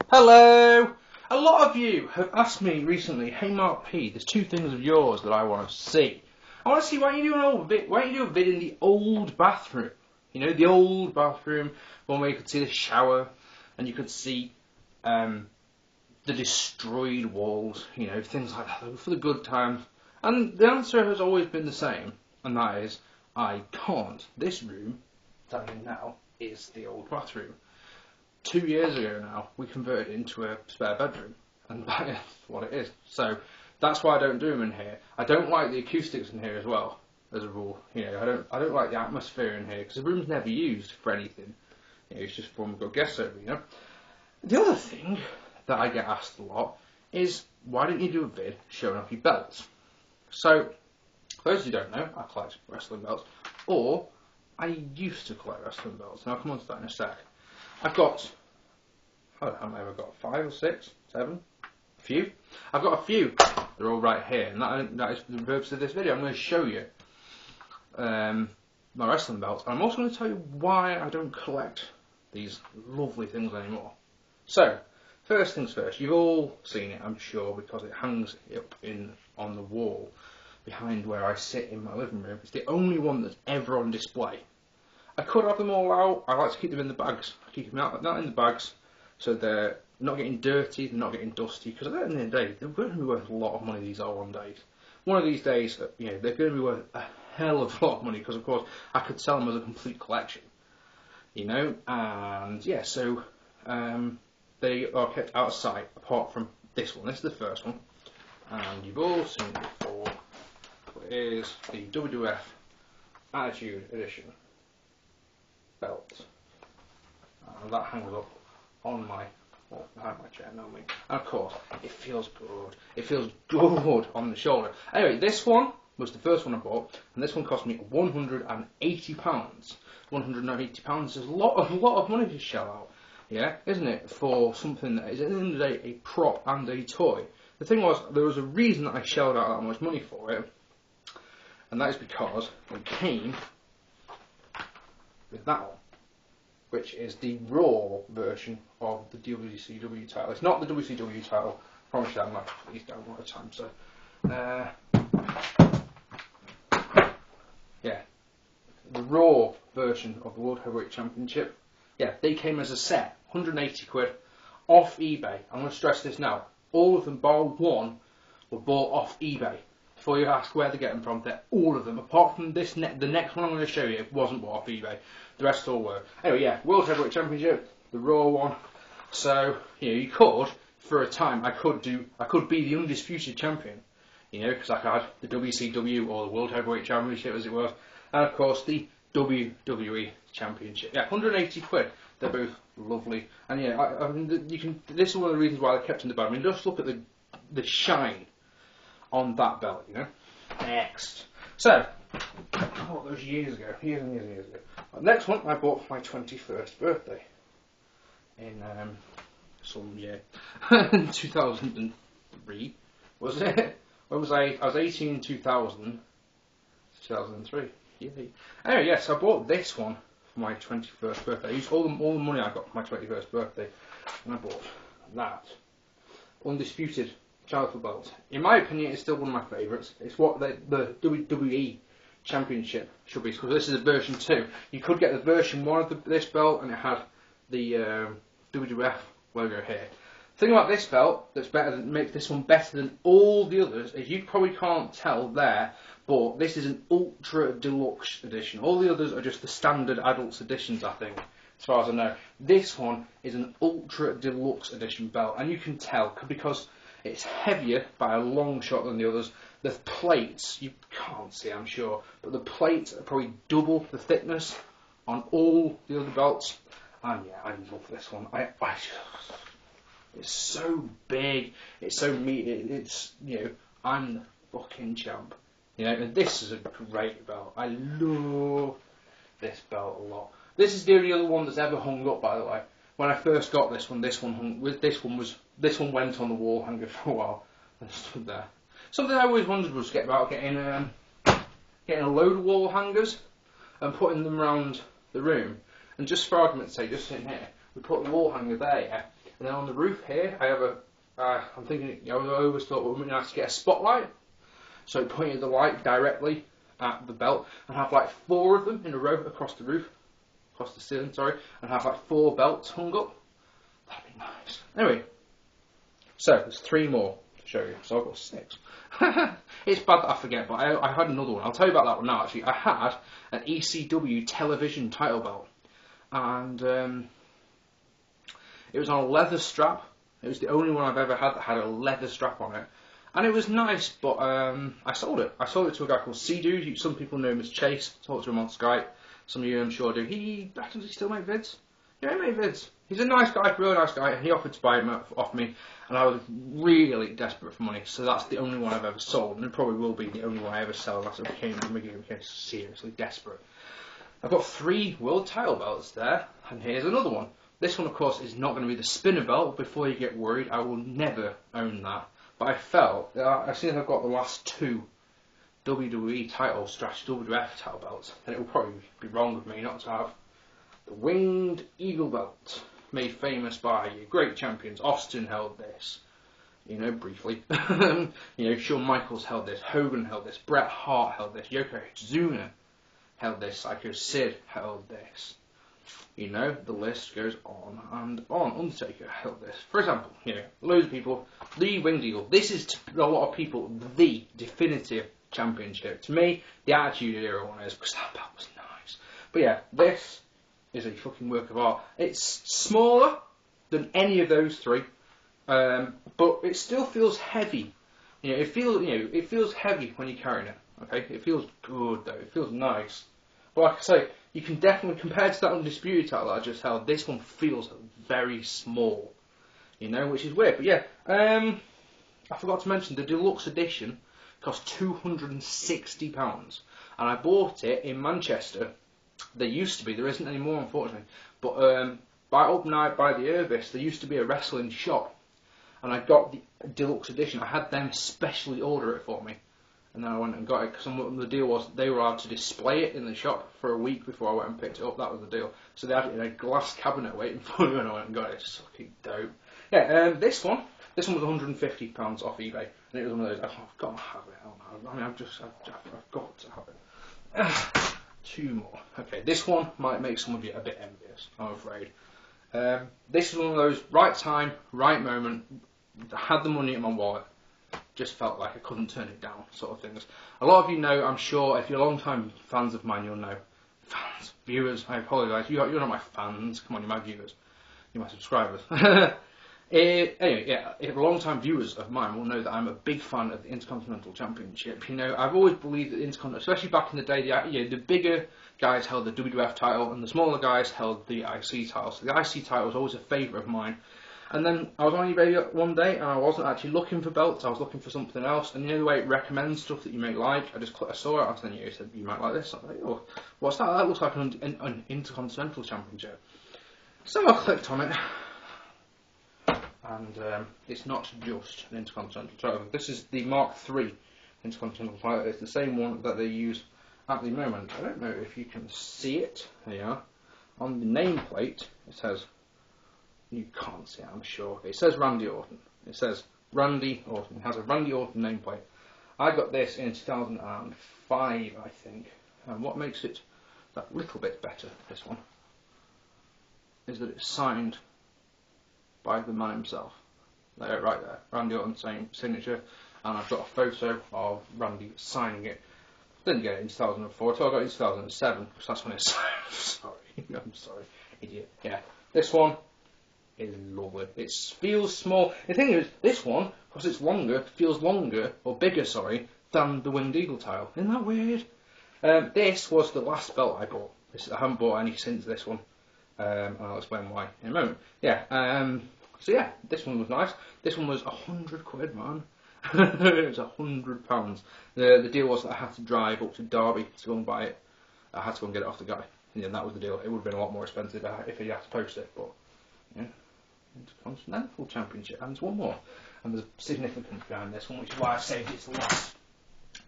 Hello! A lot of you have asked me recently, hey Mark P, there's two things of yours that I want to see. I want to see why don't you do a vid in the old bathroom. You know, the old bathroom, one where you could see the shower, and you could see the destroyed walls, you know, things like that, for the good times. And the answer has always been the same, and that is, I can't. This room that I'm in now is the old bathroom. 2 years ago now, we converted it into a spare bedroom, and that is what it is. So that's why I don't do them in here. I don't like the acoustics in here as well, as a rule. You know, I don't like the atmosphere in here because the room's never used for anything. You know, it's just for when we've got guests over. You know. The other thing that I get asked a lot is, why don't you do a vid showing off your belts? So, for those who don't know, I collect wrestling belts, or I used to collect wrestling belts, and I'll come on to that in a sec. I've got, I don't know how many I've got, 5 or 6, 7, a few. I've got a few, they're all right here, and that is the purpose of this video. I'm going to show you my wrestling belts, and I'm also going to tell you why I don't collect these lovely things anymore. So, first things first, you've all seen it, I'm sure, because it hangs up on the wall behind where I sit in my living room. It's the only one that's ever on display. I could have them all out. I like to keep them in the bags. I keep them not in the bags, so they're not getting dirty, they're not getting dusty, because at the end of the day, they're going to be worth a lot of money, these R1 days. One of these days, you know, they're going to be worth a hell of a lot of money, because of course, I could sell them as a complete collection. You know, and yeah, so they are kept out of sight, apart from this one. This is the first one, and you've all seen it before. It is the WWF Attitude Edition belt. That hangs up on behind my chair, not me. And of course, it feels good. It feels good on the shoulder. Anyway, this one was the first one I bought, and this one cost me £180. £180 is a lot of money to shell out, yeah, isn't it? For something that is at the end of the day a prop and a toy. The thing was, there was a reason that I shelled out that much money for it, and that is because it came with that one, which is the Raw version of the WCW title. It's not the WCW title, I promise you. I'm not these down all the time. So, yeah, the Raw version of the World Heavyweight Championship. Yeah, they came as a set, 180 quid, off eBay. I'm going to stress this now. All of them, bar one, were bought off eBay. Before you ask where they're getting from, they're all of them. Apart from this, the next one I'm going to show you, it wasn't bought off eBay. The rest all were. Anyway, yeah, World Heavyweight Championship, the Raw one. So, you know, you could, for a time, I could be the undisputed champion. You know, because I had the WCW or the World Heavyweight Championship as it was, and of course the WWE Championship. Yeah, 180 quid. They're both lovely, and yeah, I mean, you can. This is one of the reasons why they're kept in the bag. I mean, just look at the shine on that belt, you know. Next, so I bought those years and years ago. Next one I bought for my 21st birthday in some year, 2003, was it? When was I? I was 18 in 2000, 2003. Yeah. Anyway, yes, I bought this one for my 21st birthday. I used all the money I got for my 21st birthday, and I bought that undisputed childhood belt. In my opinion, it's still one of my favourites. It's what the WWE Championship should be, because this is a version 2. You could get the version 1 of this belt, and it had the WWF logo here. The thing about this belt makes this one better than all the others is you probably can't tell there, but this is an ultra deluxe edition. All the others are just the standard adults editions, I think, as far as I know. This one is an ultra deluxe edition belt, and you can tell because it's heavier by a long shot than the others. The plates, you can't see, I'm sure, but the plates are probably double the thickness on all the other belts. And yeah, I love this one. It's so big, it's so meaty, it's, you know, I'm the fucking champ. You know, and this is a great belt. I love this belt a lot. This is the only other one that's ever hung up, by the way. When I first got this one went on the wall hanger for a while and stood there. Something I always wondered was about getting a load of wall hangers and putting them around the room. And just for argument's sake, just sitting here, we put the wall hanger there, yeah, And then on the roof here, I have a. I'm thinking, I always thought it would be nice to get a spotlight, so pointing the light directly at the belt, and have like 4 of them in a row across the roof, across the ceiling, sorry, and have like 4 belts hung up. That'd be nice. Anyway, so there's 3 more to show you. So I've got 6. It's bad that I forget, but I had another one. I'll tell you about that one now. Actually, I had an ECW television title belt, and it was on a leather strap. It was the only one I've ever had that had a leather strap on it. And it was nice, but I sold it. I sold it to a guy called C-Dude. Some people know him as Chase. I talked to him on Skype. Some of you I'm sure do. Does he still make vids? Yeah, he made vids. He's a nice guy, really nice guy, and he offered to buy it off me, and I was really desperate for money, so that's the only one I've ever sold, and it probably will be the only one I ever sell unless I became seriously desperate. I've got 3 world title belts there, and here's another one. This one, of course, is not going to be the spinner belt. Before you get worried, I will never own that. But I felt, as soon as I've got the last 2 WWE titles, WWF title belts, then it will probably be wrong with me not to have the Winged Eagle belt, made famous by your great champions. Austin held this, briefly. Shawn Michaels held this, Hogan held this, Bret Hart held this, Yokozuna held this, Psycho Sid held this. The list goes on and on. Undertaker held this. For example, loads of people, the Winged Eagle. This is, to a lot of people, the definitive championship. To me, the Attitude Era one is, because that belt was nice. But yeah, this is a fucking work of art. It's smaller than any of those 3, but it still feels heavy. It feels heavy when you're carrying it. Okay, it feels good though. It feels nice. But like I say, you can definitely, compared to that Undisputed title that I just held, this one feels very small. Which is weird. But yeah, I forgot to mention the deluxe edition cost £260, and I bought it in Manchester. There used to be, there isn't anymore unfortunately, but up night by the Irvis, there used to be a wrestling shop, and I got the deluxe edition. I had them specially order it for me, and then I went and got it, because the deal was they were allowed to display it in the shop for a week before I went and picked it up. That was the deal. So they had it in a glass cabinet waiting for me when I went and got it. It's fucking dope. Yeah, this one was £150 off eBay, and it was one of those, I've got to have it. I've got to have it. 2 more. Okay, this one might make some of you a bit envious, I'm afraid. This is one of those right time, right moment. I had the money in my wallet, just felt like I couldn't turn it down, sort of things. A lot of you know, I'm sure, if you're long-time fans of mine, you'll know. Fans, viewers, I apologise. You're not my fans. Come on, you're my viewers. You're my subscribers. Anyway, yeah, long-time viewers of mine will know that I'm a big fan of the Intercontinental Championship. I've always believed that the Intercontinental, especially back in the day, the bigger guys held the WWF title and the smaller guys held the IC title. So the IC title was always a favourite of mine. And then I was on eBay one day and I wasn't actually looking for belts, I was looking for something else. And the way it recommends stuff that you may like, I saw it, and then you said, you might like this. I was like, oh, what's that? That looks like an Intercontinental Championship. So I clicked on it. And it's not just an Intercontinental title. This is the Mark III Intercontinental title. It's the same one that they use at the moment. I don't know if you can see it. There you are. On the nameplate, it says, you can't see it, I'm sure. It says Randy Orton. It says Randy Orton. It has a Randy Orton nameplate. I got this in 2005, I think. And what makes it that little bit better, this one, is that it's signed by the man himself. There, right there, Randy Orton's same signature, and I've got a photo of Randy signing it. Didn't get it in 2004, so I got it in 2007, because that's when it's signed. I'm sorry, idiot. Yeah, this one is lovely. It feels small. The thing is, this one, because it's longer, feels longer, or bigger, sorry, than the Winged Eagle title. Isn't that weird? This was the last belt I bought. I haven't bought any since this one. And I'll explain why in a moment. Yeah, so yeah, this one was nice. This one was £100, man. It was £100. The deal was that I had to drive up to Derby to go and buy it. I had to go and get it off the guy. And that was the deal. It would have been a lot more expensive if he had to post it, but yeah. Intercontinental Championship, and there's one more. And there's significance behind this one, which is why I saved it to last.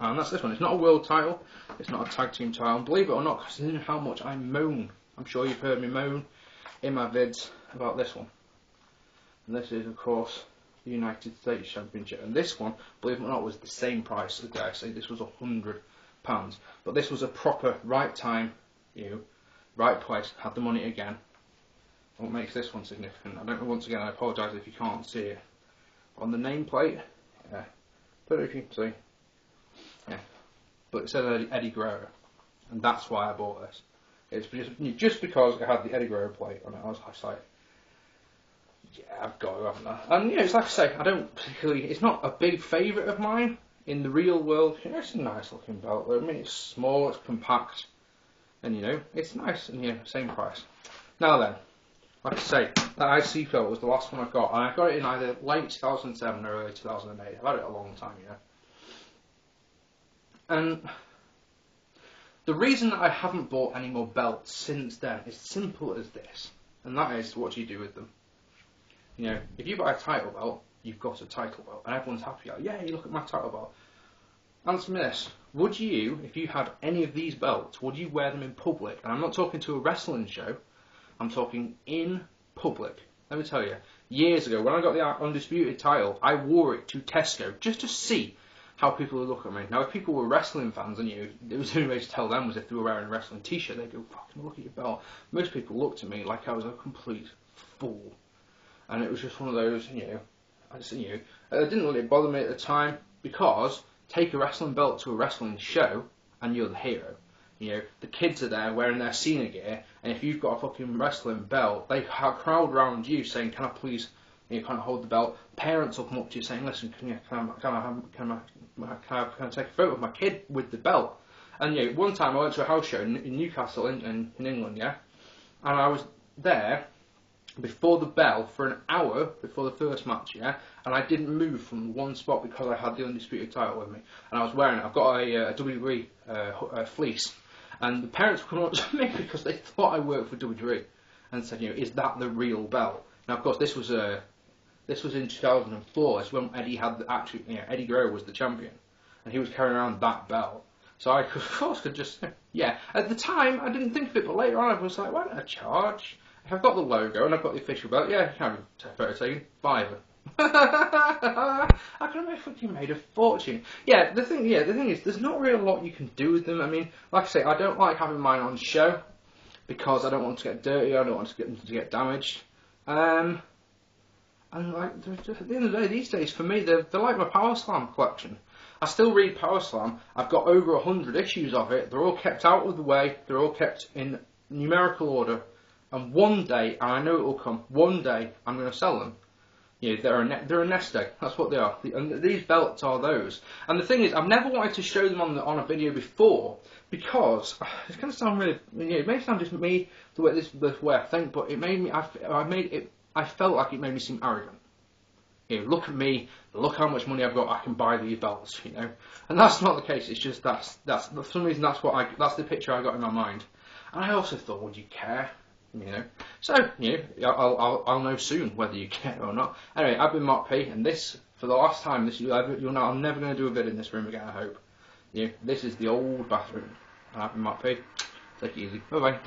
And that's this one. It's not a world title, it's not a tag team title, and believe it or not, considering how much I moan, I'm sure you've heard me moan in my vids about this one. And this is, of course, the United States Championship. And this one, believe it or not, was the same price as I say. This was £100. But this was a proper right time, right place, had the money again. What makes this one significant? I don't know, once again, I apologise if you can't see it. On the nameplate, yeah, but if you can see, yeah, but it said Eddie Guerrero, and that's why I bought this. It's just because it had the Eddie Guerrero plate on it. I was like, yeah, I've got to, haven't I? And it's like I say, I don't particularly, it's not a big favourite of mine in the real world. It's a nice looking belt. I mean, it's small, it's compact, and it's nice, and same price. Now then, like I say, that IC belt was the last one I got, and I got it in either late 2007 or early 2008. I've had it a long time, And the reason that I haven't bought any more belts since then is simple as this, and that is, what do you do with them? If you buy a title belt, you've got a title belt, and everyone's happy. Like, yeah, you look at my title belt. Answer me this: would you, if you had any of these belts, would you wear them in public? And I'm not talking to a wrestling show. I'm talking in public. Let me tell you, years ago, when I got the Undisputed title, I wore it to Tesco just to see how people would look at me. Now, if people were wrestling fans, and it was the only way to tell them was if they were wearing a wrestling t-shirt, they'd go, fucking look at your belt. Most people looked at me like I was a complete fool. And it was just one of those, it didn't really bother me at the time, because take a wrestling belt to a wrestling show, and you're the hero. The kids are there wearing their Cena gear, and if you've got a fucking wrestling belt, they crowd around you saying, can I please, kind of hold the belt. Parents will come up to you saying, listen, can I take a photo of my kid with the belt? And one time I went to a house show in Newcastle in England, and I was there before the bell for an hour before the first match, and I didn't move from one spot because I had the Undisputed title with me, and I was wearing it. I've got a WWE fleece, and the parents were coming up to me because they thought I worked for WWE, and said, is that the real belt? Now, of course, this was in 2004. It's when Eddie had Eddie Guerrero was the champion, and he was carrying around that belt. So I of course could just, At the time, I didn't think of it, but later on I was like, why don't I charge? If I've got the logo and I've got the official belt, you can have a photo taken, £5. I could have fucking made a fortune. The thing is, there's not really a lot you can do with them. I mean, like I say, I don't like having mine on show because I don't want to get dirty. I don't want them to get damaged. And like, at the end of the day, these days for me, they're like my Power Slam collection. I still read Power Slam. I've got over 100 issues of it. They're all kept out of the way. They're all kept in numerical order. And one day, and I know it will come, one day I'm going to sell them. They're a nest egg. That's what they are. And these belts are those. And the thing is, I've never wanted to show them on a video before because it's going to sound really. It may sound just me the way I think, but it made me. I felt like it made me seem arrogant. Look at me. Look how much money I've got. I can buy these belts. And that's not the case. It's just that's for some reason that's the picture I got in my mind. And I also thought, would you care? So I'll know soon whether you care or not. Anyway, I've been Mark P, and this, for the last time, you'll know I'm never going to do a vid in this room again, I hope. This is the old bathroom, and I've been Mark P. Take it easy. Bye bye.